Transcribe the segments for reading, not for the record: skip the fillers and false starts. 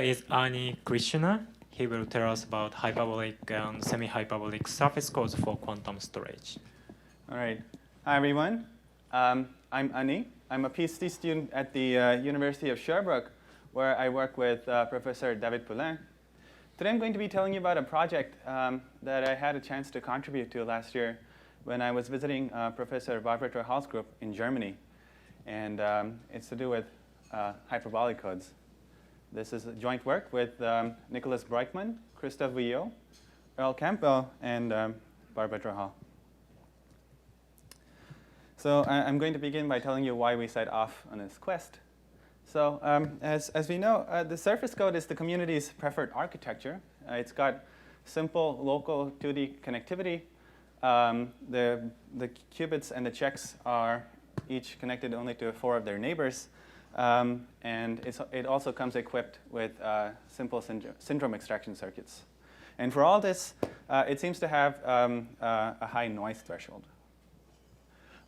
Is Anirudh Krishna. He will tell us about hyperbolic and semi-hyperbolic surface codes for quantum storage. All right. Hi, everyone. I'm Ani. I'm a PhD student at the University of Sherbrooke, where I work with Professor David Poulin. Today I'm going to be telling you about a project that I had a chance to contribute to last year when I was visiting Professor Barbara Hall's group in Germany. And it's to do with hyperbolic codes. This is a joint work with Nicholas Breukman, Christophe Villot, Earl Campbell, and Barbara Hall. So I'm going to begin by telling you why we set off on this quest. So as we know, the surface code is the community's preferred architecture. It's got simple local 2D connectivity. The qubits and the checks are each connected only to 4 of their neighbors. And it also comes equipped with simple syndrome extraction circuits. And for all this, it seems to have a high noise threshold.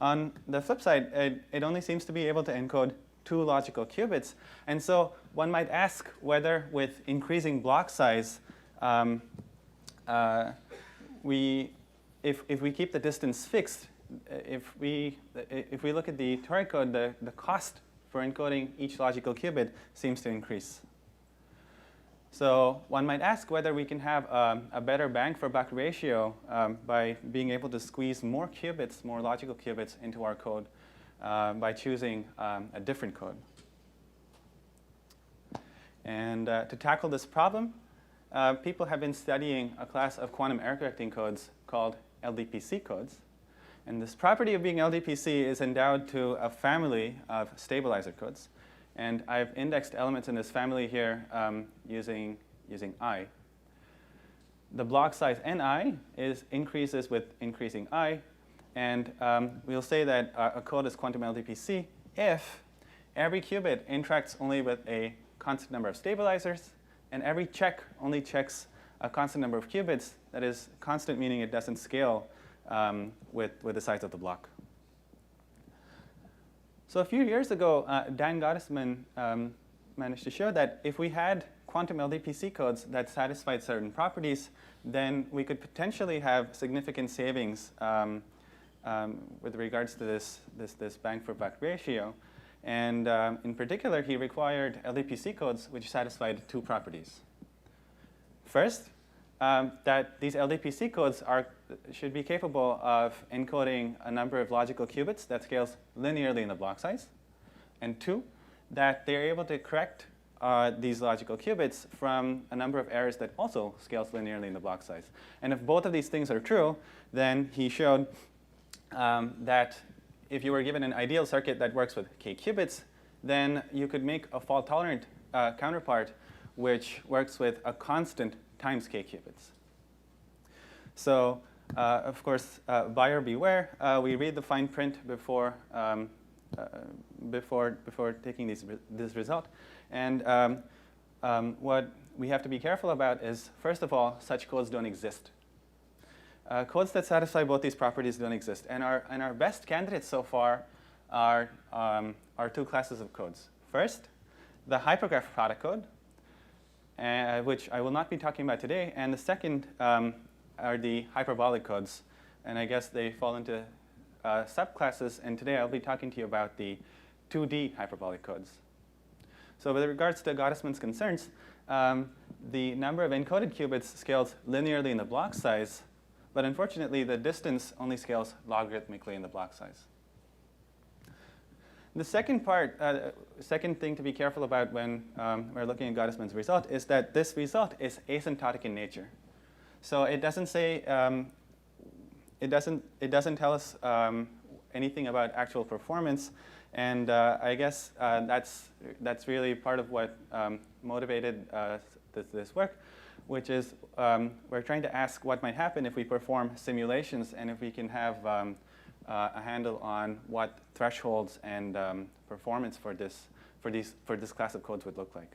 On the flip side, it only seems to be able to encode 2 logical qubits. And so one might ask whether with increasing block size, if we keep the distance fixed, if we look at the toric code, the cost for encoding each logical qubit seems to increase. So one might ask whether we can have a better bang for buck ratio by being able to squeeze more qubits, more logical qubits into our code by choosing a different code. And to tackle this problem, people have been studying a class of quantum error correcting codes called LDPC codes. And this property of being LDPC is endowed to a family of stabilizer codes. And I've indexed elements in this family here using I. The block size Ni increases with increasing I. And we'll say that a code is quantum LDPC if every qubit interacts only with a constant number of stabilizers, and every check only checks a constant number of qubits. That is constant, meaning it doesn't scale with the size of the block. So a few years ago, Dan Gottesman managed to show that if we had quantum LDPC codes that satisfied certain properties, then we could potentially have significant savings with regards to this bang for buck ratio. And in particular, he required LDPC codes which satisfied 2 properties. First, that these LDPC codes should be capable of encoding a number of logical qubits that scales linearly in the block size. And 2, that they're able to correct these logical qubits from a number of errors that also scales linearly in the block size. And if both of these things are true, then he showed that if you were given an ideal circuit that works with k qubits, then you could make a fault-tolerant counterpart which works with a constant times k qubits. So, of course, buyer beware. We read the fine print before taking this result. And what we have to be careful about is, first of all, such codes don't exist. Codes that satisfy both these properties don't exist. And our best candidates so far are 2 classes of codes. First, the hypergraph product code, which I will not be talking about today. And the second are the hyperbolic codes. And I guess they fall into subclasses. And today I'll be talking to you about the 2D hyperbolic codes. So with regards to Gottesman's concerns, the number of encoded qubits scales linearly in the block size. But unfortunately, the distance only scales logarithmically in the block size. The second thing to be careful about when we're looking at Gottesman's result is that this result is asymptotic in nature. So it doesn't say, it doesn't tell us anything about actual performance. And I guess that's really part of what motivated this work, which is we're trying to ask what might happen if we perform simulations and if we can have a handle on what thresholds and performance for this class of codes would look like.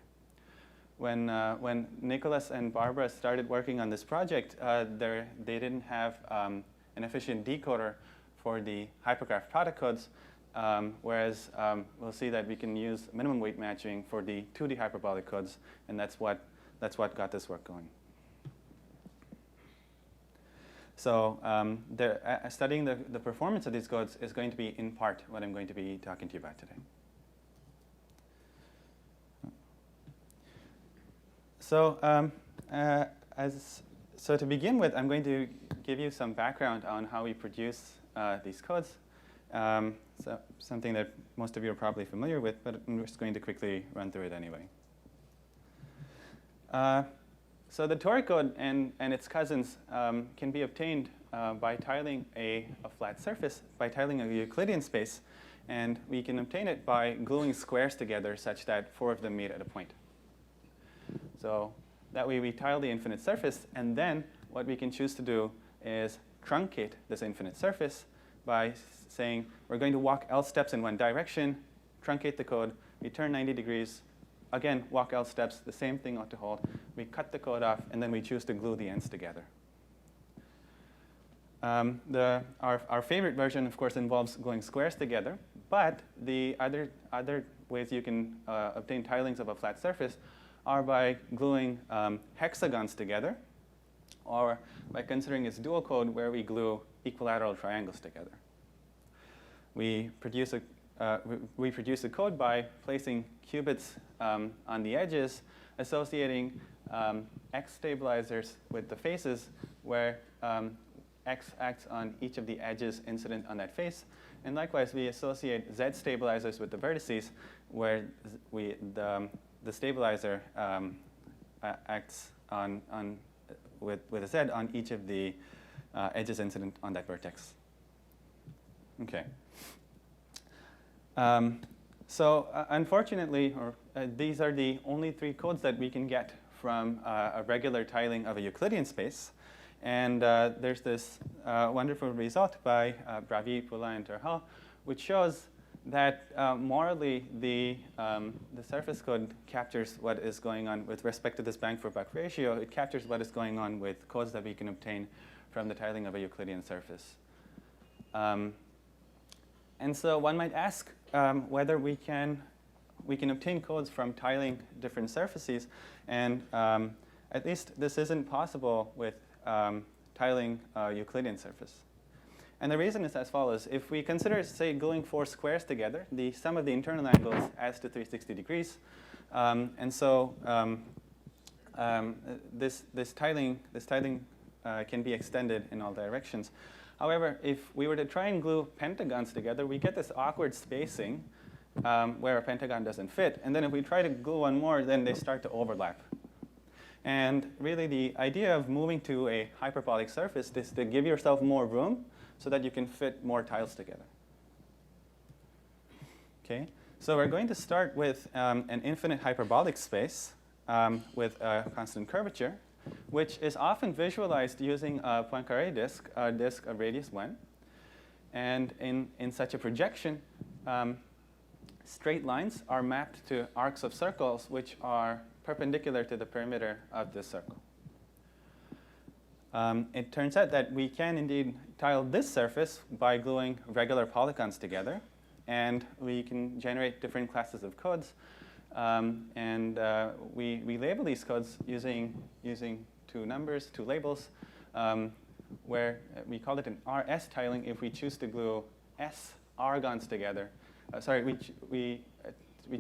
When Nicholas and Barbara started working on this project, they didn't have an efficient decoder for the hypergraph product codes. whereas we'll see that we can use minimum weight matching for the 2D hyperbolic codes, and that's what got this work going. So studying the performance of these codes is going to be, in part, what I'm going to be talking to you about today. So so to begin with, I'm going to give you some background on how we produce these codes. So something that most of you are probably familiar with, but I'm just going to quickly run through it anyway. So the toric code and its cousins can be obtained by tiling a flat surface, by tiling a Euclidean space. And we can obtain it by gluing squares together such that 4 of them meet at a point. So that way we tile the infinite surface, and then what we can choose to do is truncate this infinite surface by saying we're going to walk L steps in one direction, truncate the code, we turn 90 degrees, again, walk L steps, the same thing ought to hold. We cut the code off, and then we choose to glue the ends together. Our favorite version, of course, involves gluing squares together, but the other ways you can obtain tilings of a flat surface are by gluing hexagons together, or by considering its dual code where we glue equilateral triangles together. We produce a code by placing qubits on the edges, associating x stabilizers with the faces, where x acts on each of the edges incident on that face. And likewise, we associate z stabilizers with the vertices, where the stabilizer acts with a z on each of the edges incident on that vertex. Okay. Unfortunately, these are the only 3 codes that we can get from a regular tiling of a Euclidean space. And there's this wonderful result by Bravi, Pula, and Terhal, which shows that morally the surface code captures what is going on with respect to this bang for buck ratio. It captures what is going on with codes that we can obtain from the tiling of a Euclidean surface. And so one might ask whether we can obtain codes from tiling different surfaces, and at least this isn't possible with tiling a Euclidean surface. And the reason is as follows. If we consider, say, gluing 4 squares together, the sum of the internal angles adds to 360 degrees. And so this tiling can be extended in all directions. However, if we were to try and glue pentagons together, we get this awkward spacing where a pentagon doesn't fit. And then if we try to glue one more, then they start to overlap. And really, the idea of moving to a hyperbolic surface is to give yourself more room so that you can fit more tiles together. Okay, so we're going to start with an infinite hyperbolic space with a constant curvature, which is often visualized using a Poincaré disk, a disk of radius 1. And in such a projection, straight lines are mapped to arcs of circles, which are perpendicular to the perimeter of this circle. It turns out that we can indeed tile this surface by gluing regular polygons together, and we can generate different classes of codes. We label these codes using 2 numbers, 2 labels, where we call it an RS tiling if we choose to glue S argons together. We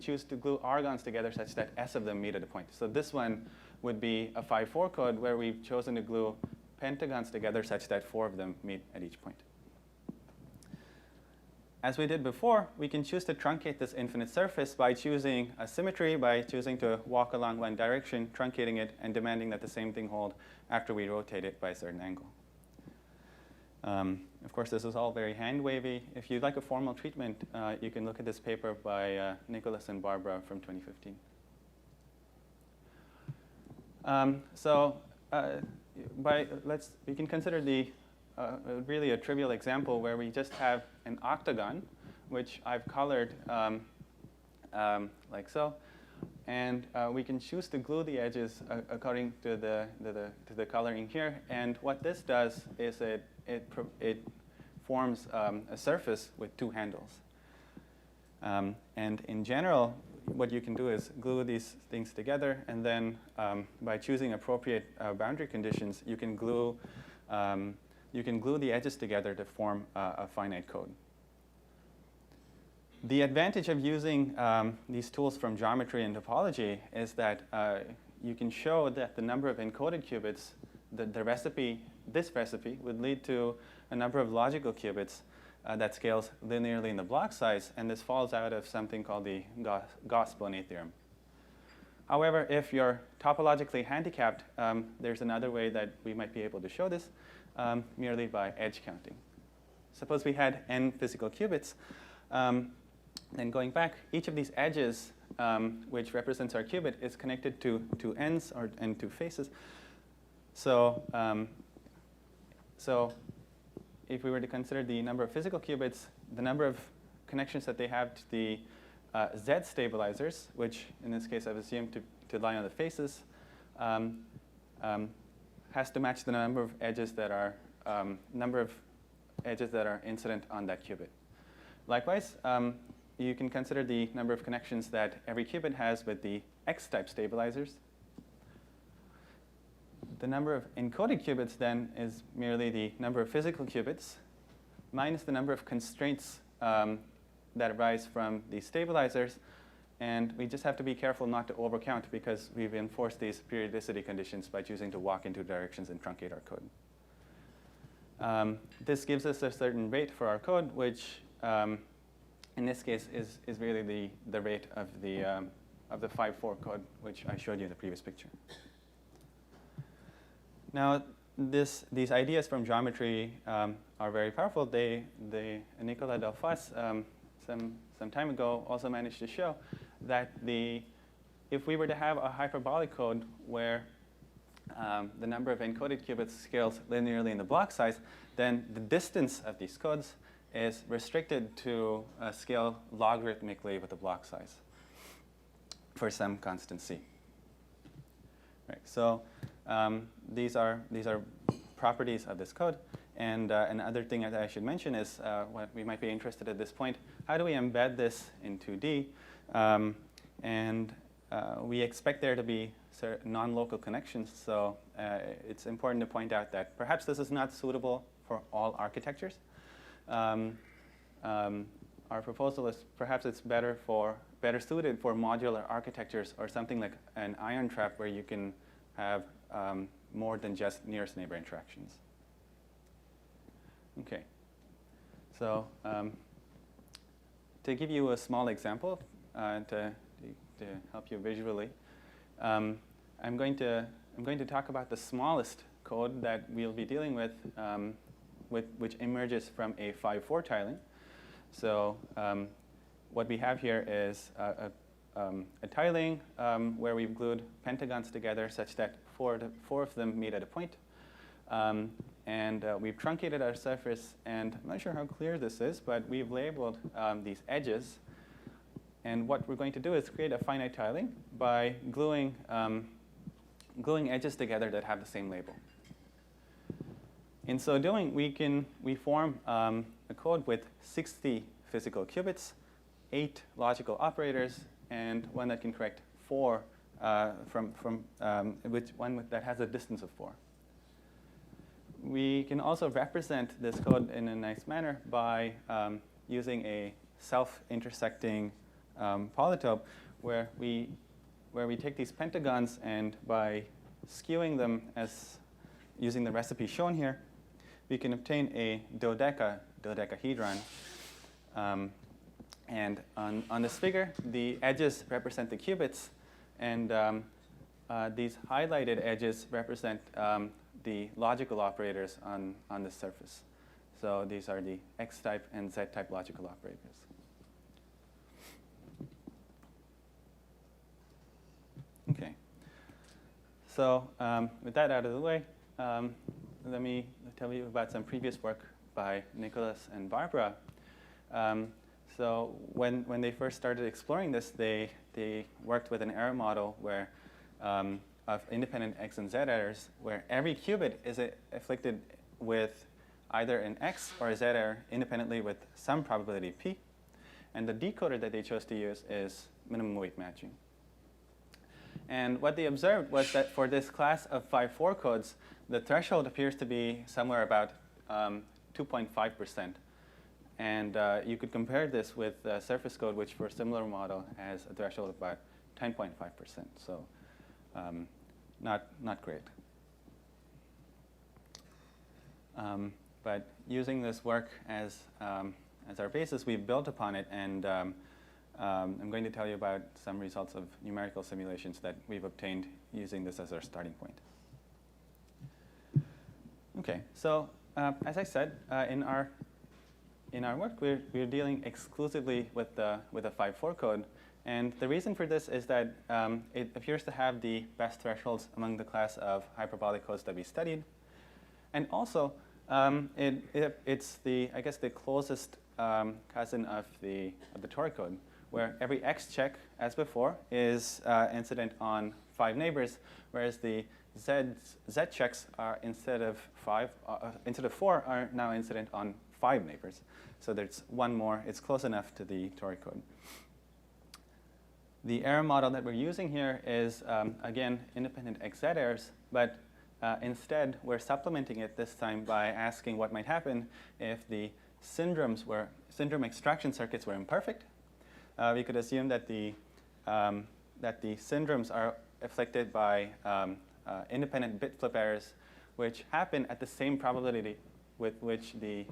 choose to glue argons together such that S of them meet at a point. So this one would be a 5-4 code where we've chosen to glue pentagons together such that 4 of them meet at each point. As we did before, we can choose to truncate this infinite surface by choosing a symmetry, by choosing to walk along one direction, truncating it, and demanding that the same thing hold after we rotate it by a certain angle. Of course, this is all very hand-wavy. If you'd like a formal treatment, you can look at this paper by Nicholas and Barbara from 2015. We can consider really a trivial example where we just have an octagon, which I've colored like so, and we can choose to glue the edges according to the coloring here. And what this does is it forms a surface with 2 handles. And in general, what you can do is glue these things together, and then by choosing appropriate boundary conditions, you can glue the edges together to form a finite code. The advantage of using these tools from geometry and topology is that you can show that the number of encoded qubits, this recipe would lead to a number of logical qubits that scales linearly in the block size, and this falls out of something called the Gauss-Bonnet theorem. However, if you're topologically handicapped, there's another way that we might be able to show this, merely by edge counting. Suppose we had n physical qubits. Then going back, each of these edges, which represents our qubit, is connected to two ends and two faces. So if we were to consider the number of physical qubits, the number of connections that they have to the Z stabilizers, which in this case I've assumed to lie on the faces, has to match the number of edges that are incident on that qubit. Likewise, you can consider the number of connections that every qubit has with the X-type stabilizers. The number of encoded qubits then is merely the number of physical qubits minus the number of constraints that arise from these stabilizers. And we just have to be careful not to overcount, because we've enforced these periodicity conditions by choosing to walk in two directions and truncate our code. This gives us a certain rate for our code, which in this case is really the rate of the 5/4 code, which I showed you in the previous picture. Now, these ideas from geometry are very powerful. Nicolas Delphas some time ago also managed to show that if we were to have a hyperbolic code where the number of encoded qubits scales linearly in the block size, then the distance of these codes is restricted to scale logarithmically with the block size for some constant c. Right. So these are properties of this code. And another thing that I should mention is what we might be interested at this point: how do we embed this in 2D? We expect there to be non-local connections. So it's important to point out that perhaps this is not suitable for all architectures. Our proposal is perhaps it's better suited for modular architectures, or something like an ion trap, where you can have more than just nearest neighbor interactions. Okay. So to give you a small example, to help you visually, I'm going to talk about the smallest code that we'll be dealing with, which emerges from a 5/4 tiling. So what we have here is a tiling where we've glued pentagons together such that four of them meet at a point. We've truncated our surface, and I'm not sure how clear this is, but we've labeled these edges. And what we're going to do is create a finite tiling by gluing edges together that have the same label. In so doing, we form a code with 60 physical qubits, 8 logical operators, and one that can correct 4 that has a distance of 4. We can also represent this code in a nice manner by using a self-intersecting polytope, where we take these pentagons, and by skewing them as using the recipe shown here, we can obtain a dodecahedron. And on this figure, the edges represent the qubits, and these highlighted edges represent the logical operators on the surface. So these are the X-type and Z-type logical operators. Okay. So with that out of the way, let me tell you about some previous work by Nicholas and Barbara. So when they first started exploring this, they worked with an error model where of independent X and Z errors, where every qubit is afflicted with either an X or a Z error independently with some probability P. And the decoder that they chose to use is minimum weight matching. And what they observed was that for this class of 5-4 codes, the threshold appears to be somewhere about 2.5%. And you could compare this with surface code, which for a similar model has a threshold of about 10.5%. So not great. But using this work as our basis, we've built upon it, and I'm going to tell you about some results of numerical simulations that we've obtained using this as our starting point. Okay, so as I said, in our work, we're dealing exclusively with a 5-4 code. And the reason for this is that it appears to have the best thresholds among the class of hyperbolic codes that we studied. And also, it's I guess the closest cousin of the toric code, where every X check, as before, is incident on 5 neighbors, whereas the Z checks are instead of 4 are now incident on 5 neighbors. So there's one more. It's close enough to the toric code. The error model that we're using here is, again, independent XZ errors, but instead we're supplementing it this time by asking what might happen if the syndrome extraction circuits were imperfect. We could assume that the syndromes are afflicted by independent bit flip errors, which happen at the same probability with which the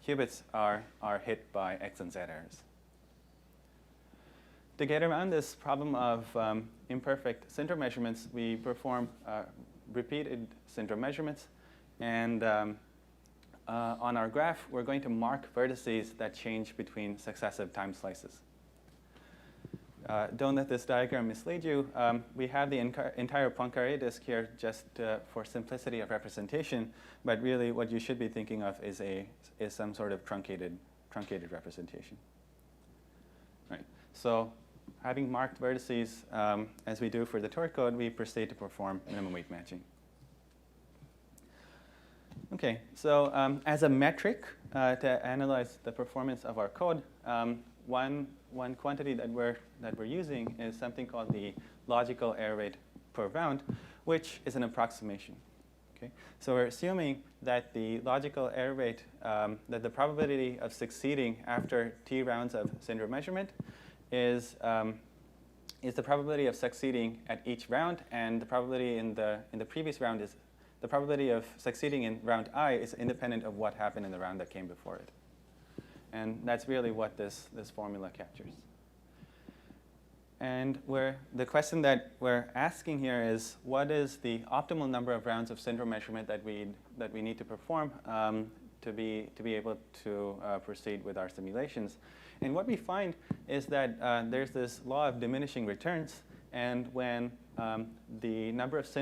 qubits are hit by X and Z errors. To get around this problem of imperfect syndrome measurements, we perform repeated syndrome measurements. And on our graph, we're going to mark vertices that change between successive time slices. Don't let this diagram mislead you. We have the entire Poincare disk here just for simplicity of representation, but really what you should be thinking of is some sort of truncated representation. Right. So having marked vertices, as we do for the toric code, we proceed to perform minimum weight matching. Okay, so as a metric to analyze the performance of our code, one quantity that we're using is something called the logical error rate per round, which is an approximation. Okay, so we're assuming that the logical error rate, that the probability of succeeding after t rounds of syndrome measurement is the probability of succeeding at each round, and the probability in the previous round is the probability of succeeding in round I is independent of what happened in the round that came before it. And that's really what this formula captures. And the question that we're asking here is, what is the optimal number of rounds of syndrome measurement that we need to perform to be able to proceed with our simulations? And what we find is that there's this law of diminishing returns, and when the number of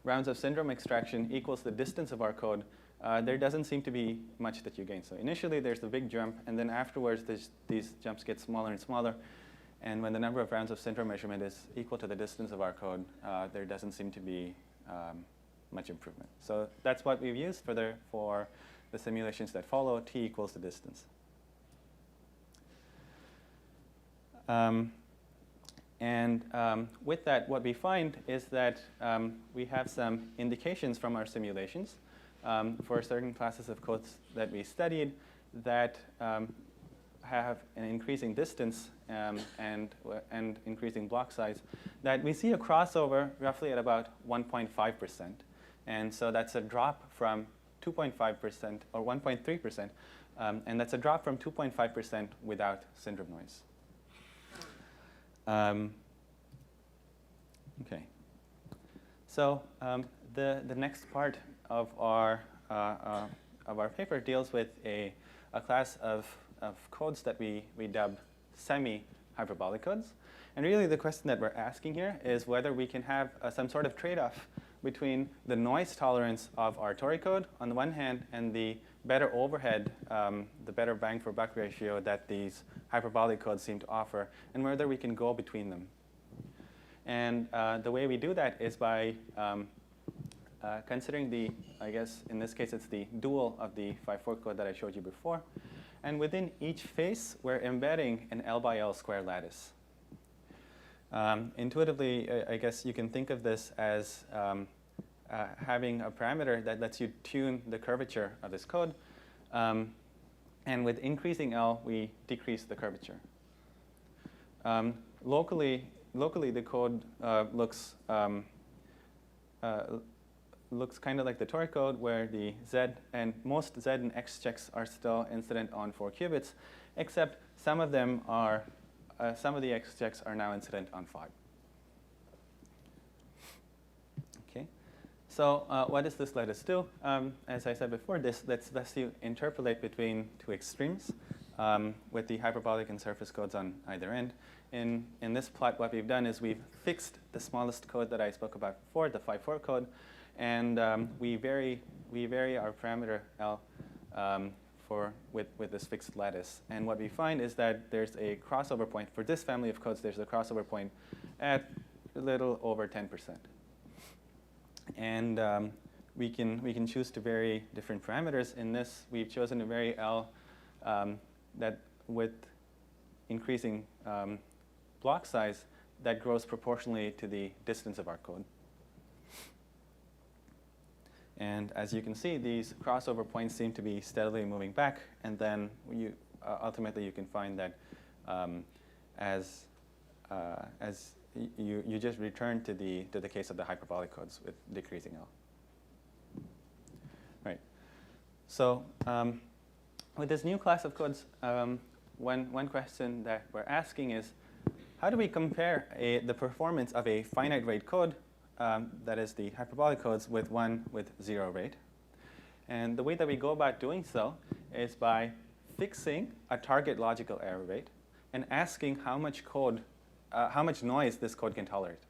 rounds of syndrome extraction equals the distance of our code, there doesn't seem to be much that you gain. So initially there's the big jump, and then afterwards these jumps get smaller and smaller. And when the number of rounds of syndrome measurement is equal to the distance of our code, there doesn't seem to be much improvement. So that's what we've used for the simulations that follow. T equals the distance. With that, what we find is that we have some indications from our simulations for certain classes of codes that we studied that have an increasing distance and increasing block size, that we see a crossover roughly at about 1.5%. And so that's a drop from 2.5% or 1.3%. And that's a drop from 2.5% without syndrome noise. Okay. So the next part of our paper deals with a class of codes that we dub semi-hyperbolic codes. And really the question that we're asking here is whether we can have some sort of trade-off between the noise tolerance of our toric code on the one hand and the better overhead, the better bang for buck ratio that these hyperbolic codes seem to offer, and whether we can go between them. And the way we do that is by considering the, I guess in this case it's the dual of the 5/4 code that I showed you before. And within each face, we're embedding an L by L square lattice. Intuitively, I guess you can think of this as having a parameter that lets you tune the curvature of this code. And with increasing L, we decrease the curvature. Locally, the code looks kind of like the Tor code, where the Z and most Z and X checks are still incident on 4 qubits, except some of them are, some of the X checks are now incident on 5. Okay, so what does this let us do? As I said before, this lets you interpolate between 2 extremes with the hyperbolic and surface codes on either end. In this plot, what we've done is we've fixed the smallest code that I spoke about before, the 5/4 code, and we vary our parameter L with this fixed lattice. And what we find is that there's a crossover point. For this family of codes, there's a crossover point at a little over 10%. And we can choose to vary different parameters. In this, we've chosen to vary L that with increasing block size that grows proportionally to the distance of our code. And as you can see, these crossover points seem to be steadily moving back, and then ultimately you can find that as you just return to the case of the hyperbolic codes with decreasing L. Right. So with this new class of codes, one question that we're asking is, how do we compare the performance of a finite rate code, that is the hyperbolic codes, with one with 0 rate? And the way that we go about doing so is by fixing a target logical error rate and asking how much noise this code can tolerate.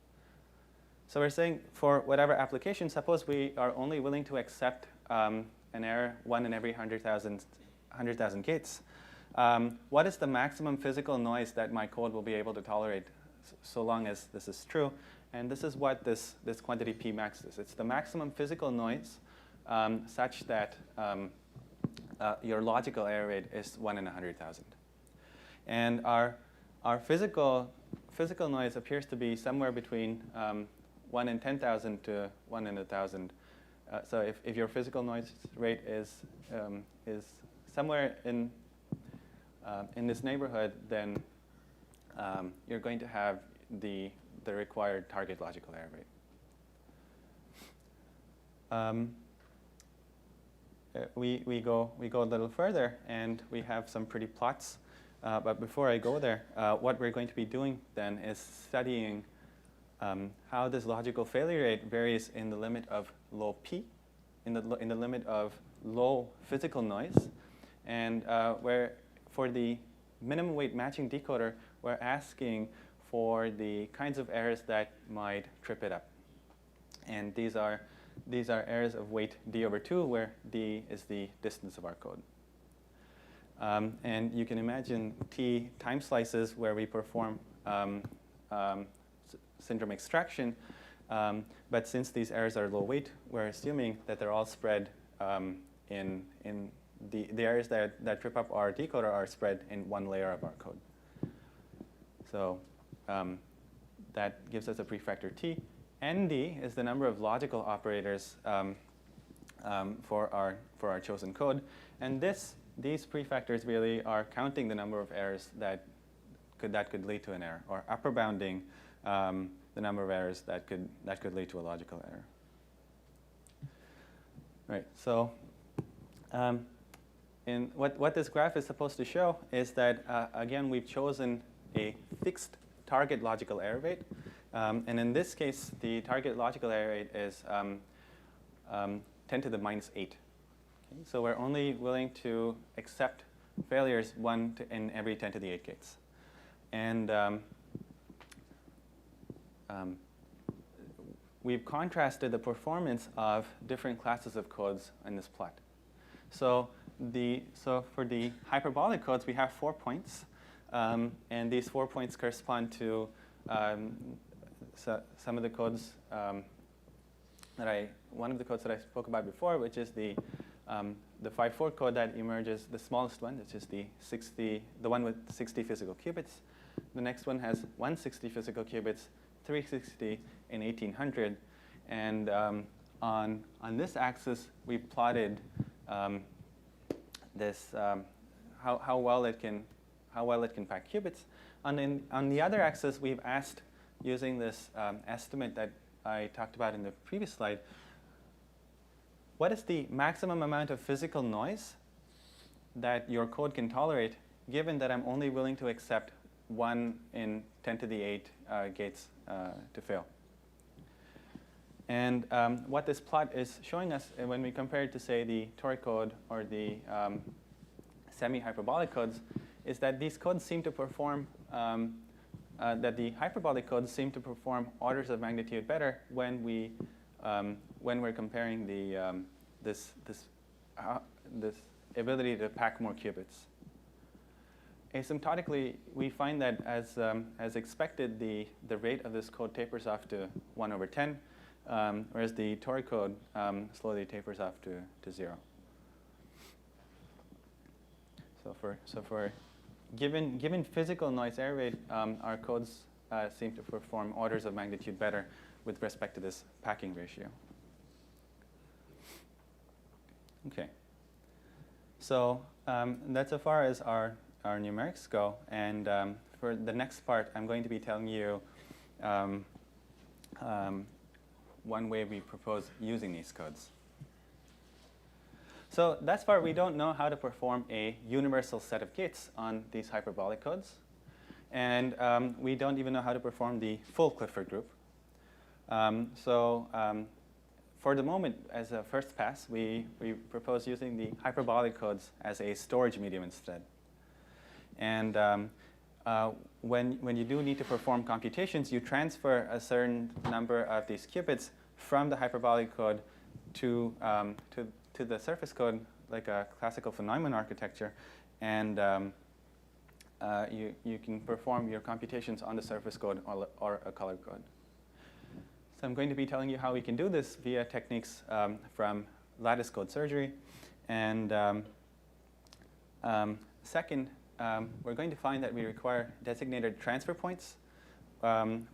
So we're saying for whatever application, suppose we are only willing to accept an error 1 in every 100,000 gates. What is the maximum physical noise that my code will be able to tolerate so long as this is true? And this is what this quantity P max is. It's the maximum physical noise such that your logical error rate is 1 in 100,000. And our physical noise appears to be somewhere between 1 in 10,000 to 1 in 1,000. So if your physical noise rate is somewhere in this neighborhood, then you're going to have the required target logical error rate. We go a little further, and we have some pretty plots. But before I go there, what we're going to be doing then is studying how this logical failure rate varies in the limit of low P, in the limit of low physical noise, and where for the minimum weight matching decoder, we're asking for the kinds of errors that might trip it up. And these are errors of weight d over 2, where d is the distance of our code. And you can imagine T time slices where we perform syndrome extraction. But since these errors are low weight, we're assuming that they're all spread in the errors that trip up our decoder are spread in one layer of our code. So that gives us a prefactor T. ND is the number of logical operators for our chosen code. And these prefactors really are counting the number of errors that could lead to an error, or upper bounding the number of errors that could lead to a logical error. Right. So what this graph is supposed to show is that again we've chosen a fixed target logical error rate, and in this case the target logical error rate is 10 to the minus 8. Okay? So we're only willing to accept failures in every 10 to the 8 gates. And we've contrasted the performance of different classes of codes in this plot. So for the hyperbolic codes, we have 4 points. And these 4 points correspond to some of the codes that I one of the codes that I spoke about before, which is the 5-4 code that emerges, the smallest one, which is the one with 60 physical qubits. The next one has 160 physical qubits, 360, and 1800. And on this axis, we plotted how well it can pack qubits. On the other axis, we've asked, using this estimate that I talked about in the previous slide, what is the maximum amount of physical noise that your code can tolerate, given that I'm only willing to accept 1 in 10 to the 8 gates to fail? And what this plot is showing us, when we compare it to, say, the toric code or the semi-hyperbolic codes, is that these codes seem to perform, that the hyperbolic codes seem to perform orders of magnitude better when we're comparing this ability to pack more qubits. Asymptotically, we find that as expected, the rate of this code tapers off to 1/10, whereas the toric code slowly tapers off to 0. So for given physical noise error rate, our codes seem to perform orders of magnitude better with respect to this packing ratio. Okay. So that's as far as our numerics go. And for the next part, I'm going to be telling you one way we propose using these codes. So thus far, we don't know how to perform a universal set of gates on these hyperbolic codes. And we don't even know how to perform the full Clifford group. For the moment, as a first pass, we propose using the hyperbolic codes as a storage medium instead. And when you do need to perform computations, you transfer a certain number of these qubits from the hyperbolic code to the surface code, like a classical von Neumann architecture, and you can perform your computations on the surface code or a color code. So I'm going to be telling you how we can do this via techniques from lattice code surgery. And second, we're going to find that we require designated transfer points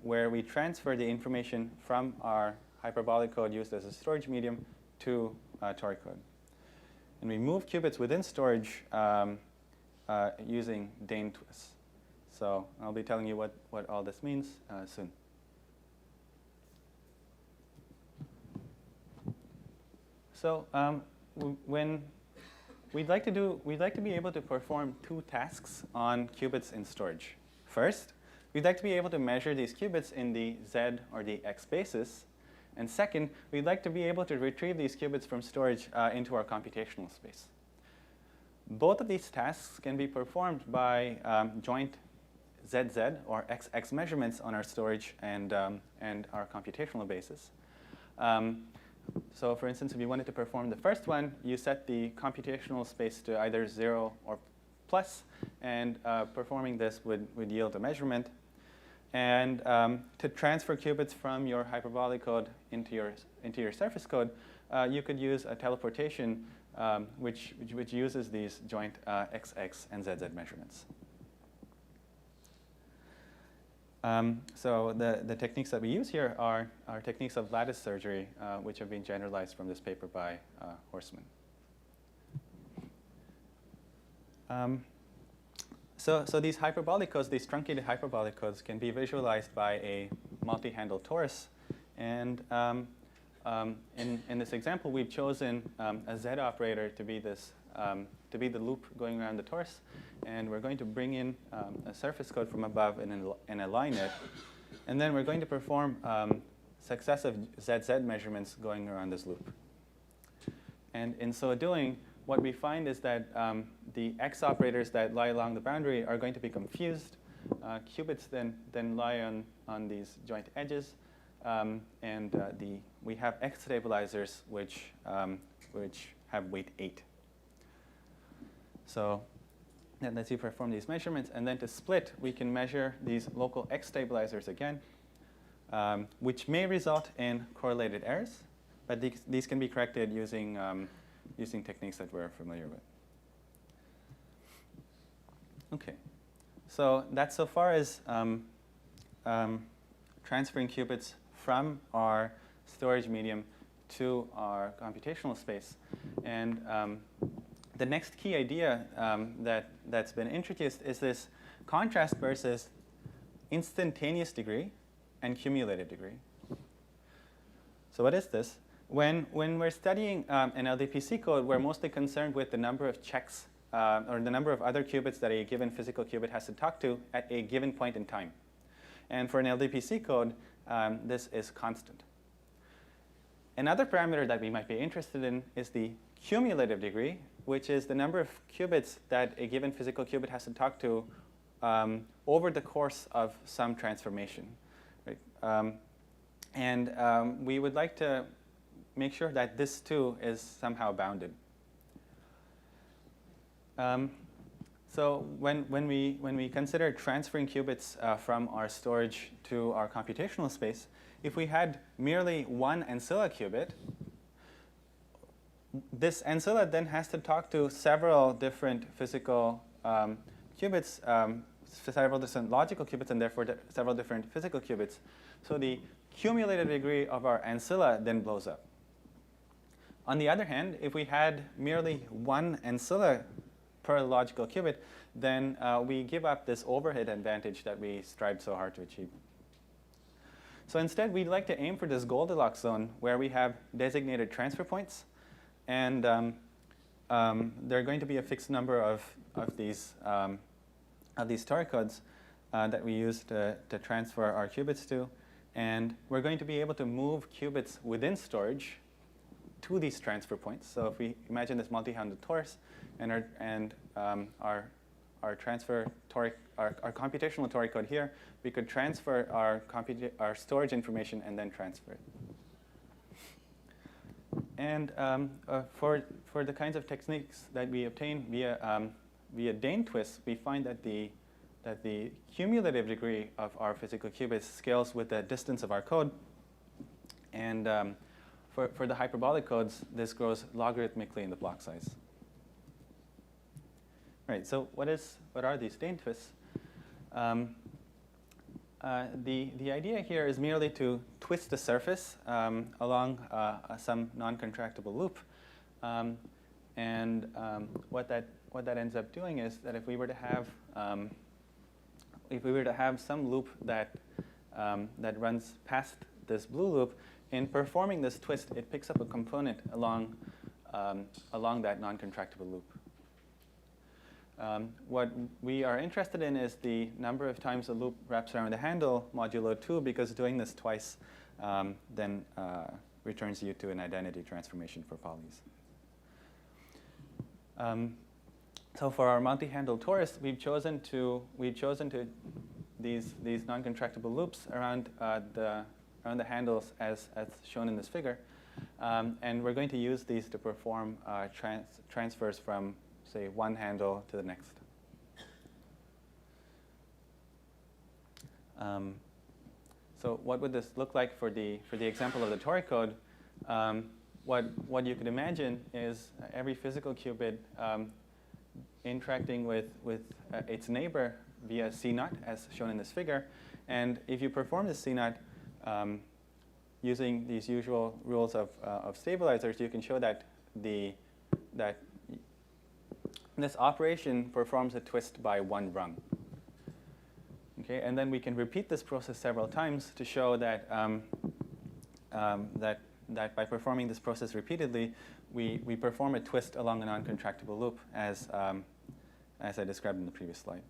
where we transfer the information from our hyperbolic code used as a storage medium to toric code. And we move qubits within storage using Dane twists. So I'll be telling you what all this means soon. So when we'd like to be able to perform 2 tasks on qubits in storage. First, we'd like to be able to measure these qubits in the Z or the X basis. And second, we'd like to be able to retrieve these qubits from storage into our computational space. Both of these tasks can be performed by joint ZZ or XX measurements on our storage and our computational basis. So for instance, if you wanted to perform the first one, you set the computational space to either 0 or plus, and performing this would yield a measurement. And to transfer qubits from your hyperbolic code into your surface code, you could use a teleportation which uses these joint XX and ZZ measurements. So the techniques that we use here are techniques of lattice surgery, which have been generalized from this paper by Horstman. So these hyperbolic codes, these truncated hyperbolic codes, can be visualized by a multi-handle torus. And in this example, we've chosen a Z operator to be the loop going around the torus. And we're going to bring in a surface code from above and align it. And then we're going to perform successive ZZ measurements going around this loop. And in so doing, what we find is that the X operators that lie along the boundary are going to be confused. Qubits then lie on these joint edges. We have X stabilizers which have weight 8. So that lets you perform these measurements. And then to split, we can measure these local X stabilizers again, which may result in correlated errors. but these can be corrected using, using techniques that we're familiar with. Okay, so that's so far as transferring qubits from our storage medium to our computational space. And the next key idea that's been introduced is this contrast versus instantaneous degree and cumulative degree. So what is this? When we're studying an LDPC code, we're mostly concerned with the number of checks or the number of other qubits that a given physical qubit has to talk to at a given point in time. And for an LDPC code, this is constant. Another parameter that we might be interested in is the cumulative degree, which is the number of qubits that a given physical qubit has to talk to over the course of some transformation. Right? We would like to make sure that this too is somehow bounded. So when we consider transferring qubits from our storage to our computational space, if we had merely one ancilla qubit, this ancilla then has to talk to several different physical qubits, several different logical qubits, and therefore several different physical qubits. So the cumulative degree of our ancilla then blows up. On the other hand, if we had merely one ancilla per logical qubit, then we give up this overhead advantage that we strived so hard to achieve. So instead, we'd like to aim for this Goldilocks zone where we have designated transfer points, and there are going to be a fixed number of these toric codes that we use to transfer our qubits to, and we're going to be able to move qubits within storage to these transfer points. So if we imagine this multi-handled torus, and our transfer toric, our computational toric code here, we could transfer our storage information and then transfer it. And for the kinds of techniques that we obtain via Dane twists, we find that the cumulative degree of our physical qubits scales with the distance of our code. And for the hyperbolic codes, this grows logarithmically in the block size. Right, so what are these Dane twists? The idea here is merely to twist the surface along some non-contractible loop. What that ends up doing is that if we were to have some loop that runs past this blue loop, in performing this twist, it picks up a component along that non-contractible loop. What we are interested in is the number of times the loop wraps around the handle modulo 2, because doing this twice then returns you to an identity transformation for polys. So for our multi-handled torus, we've chosen to these non-contractible loops around the handles as shown in this figure, and we're going to use these to perform transfers from, say, one handle to the next. So what would this look like for the example of the toric code? What you could imagine is every physical qubit interacting with its neighbor via C0, as shown in this figure. And if you perform this C0 using these usual rules of stabilizers, you can show that this operation performs a twist by one rung. Okay, and then we can repeat this process several times to show that that by performing this process repeatedly, we perform a twist along a non-contractible loop, as I described in the previous slide.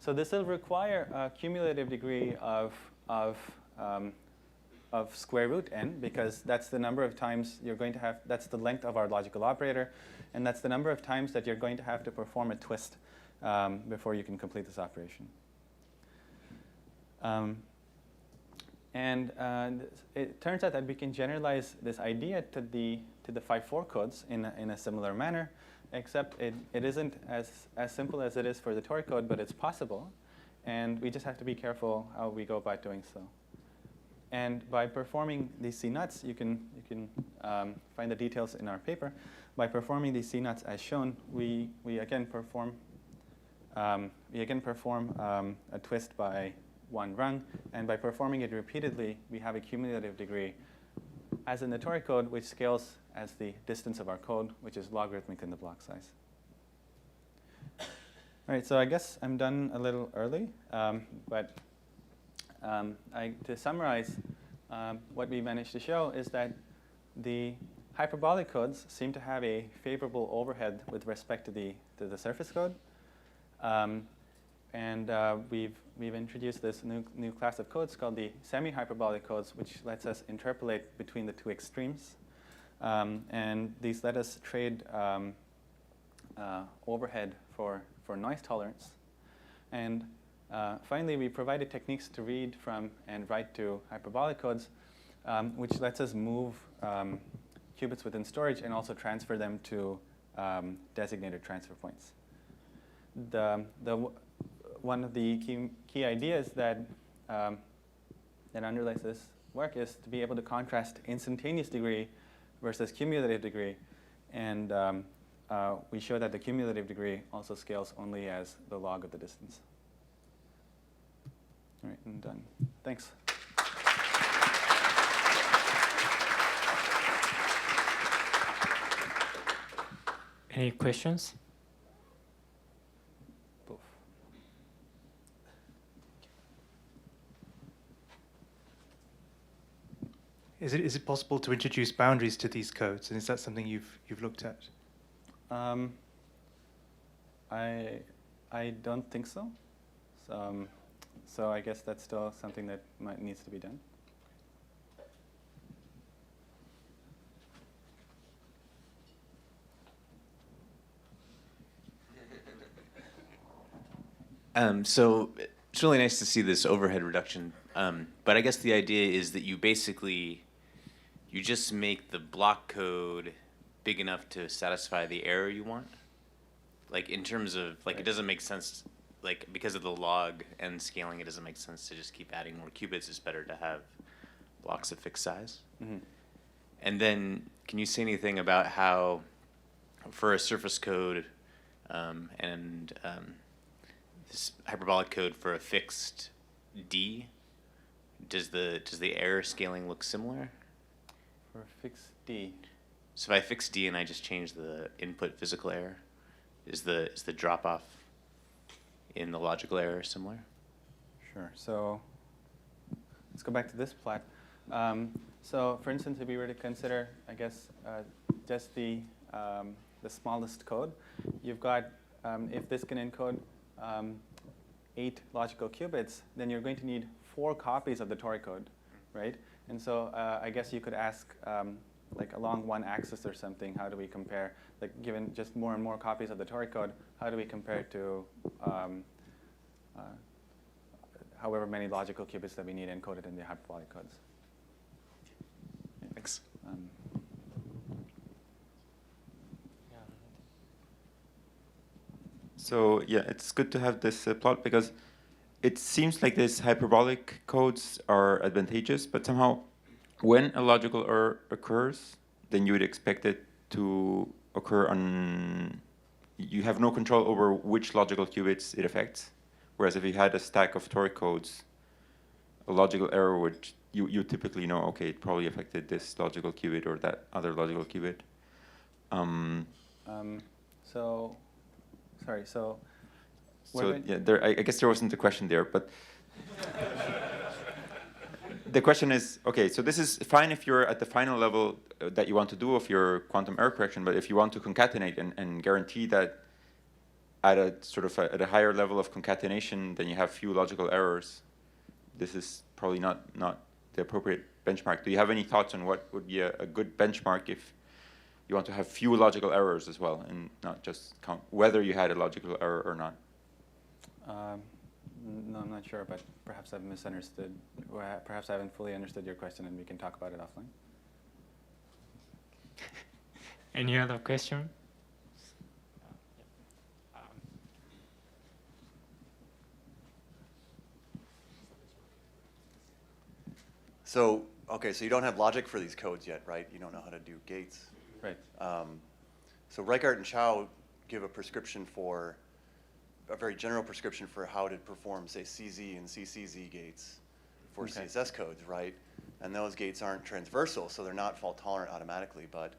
So this will require a cumulative degree of square root n, because that's the number of times you're going to have, that's the length of our logical operator, and that's the number of times that you're going to have to perform a twist before you can complete this operation. It turns out that we can generalize this idea to the 5-4 codes in a similar manner, except it isn't as simple as it is for the toric code, but it's possible. And we just have to be careful how we go about doing so. And by performing these CNUTs, you can find the details in our paper. By performing these CNUTs as shown, we again perform a twist by one rung, and by performing it repeatedly, we have a cumulative degree, as in the Tori code, which scales as the distance of our code, which is logarithmic in the block size. All right, so I guess I'm done a little early, but to summarize, what we managed to show is that the hyperbolic codes seem to have a favorable overhead with respect to the surface code. We've introduced this new class of codes called the semi-hyperbolic codes, which lets us interpolate between the two extremes. And these let us trade overhead for noise tolerance. And finally, we provided techniques to read from and write to hyperbolic codes, which lets us move qubits within storage and also transfer them to designated transfer points. One of the key ideas that underlies this work is to be able to contrast instantaneous degree versus cumulative degree. And we show that the cumulative degree also scales only as the log of the distance. All right, I'm done. Thanks. Any questions? Poof. Is it possible to introduce boundaries to these codes, and is that something you've looked at? I don't think so. So I guess that's still something that needs to be done. So it's really nice to see this overhead reduction. But I guess the idea is that you just make the block code big enough to satisfy the error you want. Like in terms of, like, it doesn't make sense, like because of the log and scaling, it doesn't make sense to just keep adding more qubits. It's better to have blocks of fixed size. Mm-hmm. And then can you say anything about how for a surface code and this hyperbolic code for a fixed D, does the error scaling look similar? For a fixed D. So if I fix D and I just change the input physical error, is the drop off in the logical error similar? Sure. So let's go back to this plot. So for instance, if we were to consider, I guess, just the smallest code, you've got, if this can encode 8 logical qubits, then you're going to need 4 copies of the Tori code, right? And so I guess you could ask, like along one axis or something, how do we compare, like given just more and more copies of the Tori code, how do we compare to however many logical qubits that we need encoded in the hyperbolic codes? Thanks. So yeah, it's good to have this plot because it seems like these hyperbolic codes are advantageous, but somehow when a logical error occurs, then you would expect it to occur on, you have no control over which logical qubits it affects. Whereas if you had a stack of Tori codes, a logical error would, you typically know, okay, it probably affected this logical qubit or that other logical qubit. So yeah, I guess there wasn't a question there, but the question is, okay, so this is fine if you're at the final level that you want to do of your quantum error correction, but if you want to concatenate and guarantee that at a sort of at a higher level of concatenation, then you have few logical errors, this is probably not the appropriate benchmark. Do you have any thoughts on what would be a good benchmark if you want to have few logical errors as well, and not just count whether you had a logical error or not? No, I'm not sure, but perhaps I've misunderstood, or perhaps I haven't fully understood your question, and we can talk about it offline. Any other question? So, okay, so you don't have logic for these codes yet, right? You don't know how to do gates. Right. So Reichart and Chow give a prescription for, a very general prescription for how to perform, say, CZ and CCZ gates for Okay. CSS codes, right? And those gates aren't transversal, so they're not fault tolerant automatically, but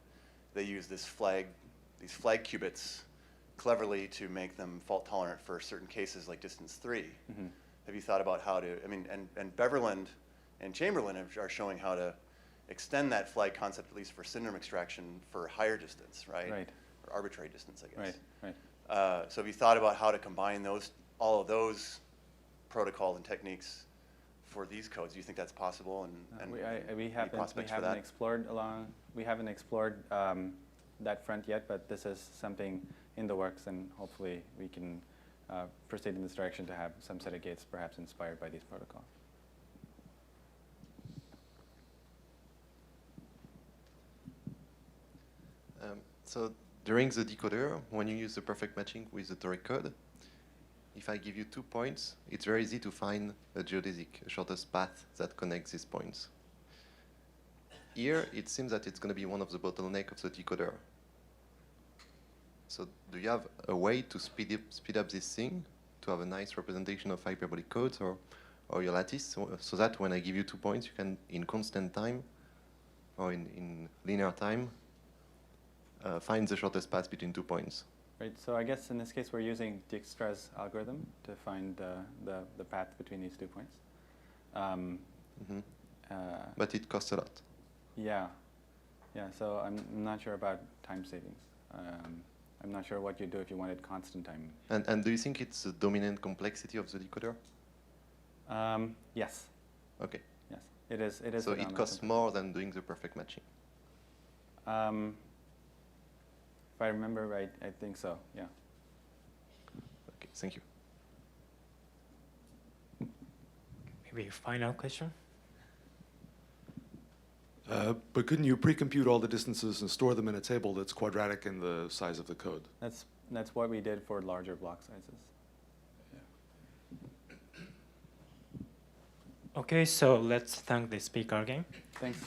they use these flag qubits cleverly to make them fault tolerant for certain cases like distance 3. Mhm. Have you thought about how to, I mean, and Beverland and Chamberlain are showing how to extend that flag concept, at least for syndrome extraction, for higher distance, right? Right. Or arbitrary distance, I guess. Right, right. So have you thought about how to combine all of those protocols and techniques for these codes? Do you think that's possible? And We any haven't prospects for that? explored that front yet, but this is something in the works, and hopefully we can proceed in this direction to have some set of gates perhaps inspired by these protocols. So during the decoder, when you use the perfect matching with the toric code, if I give you 2 points, it's very easy to find a geodesic, a shortest path that connects these points. Here, it seems that it's going to be one of the bottlenecks of the decoder. So do you have a way to speed up this thing, to have a nice representation of hyperbolic codes or your lattice, so that when I give you 2 points, you can, in constant time, or in linear time, find the shortest path between 2 points? Right, so I guess in this case we're using Dijkstra's algorithm to find the path between these 2 points. But it costs a lot. Yeah, so I'm not sure about time savings. I'm not sure what you do if you wanted constant time. And do you think it's the dominant complexity of the decoder? Yes. Okay. Yes, it is. It is. So it costs more than doing the perfect matching. If I remember right, I think so. Yeah. Okay, thank you. Maybe a final question? But couldn't you pre-compute all the distances and store them in a table that's quadratic in the size of the code? That's what we did for larger block sizes. Okay, so let's thank the speaker again. Thanks.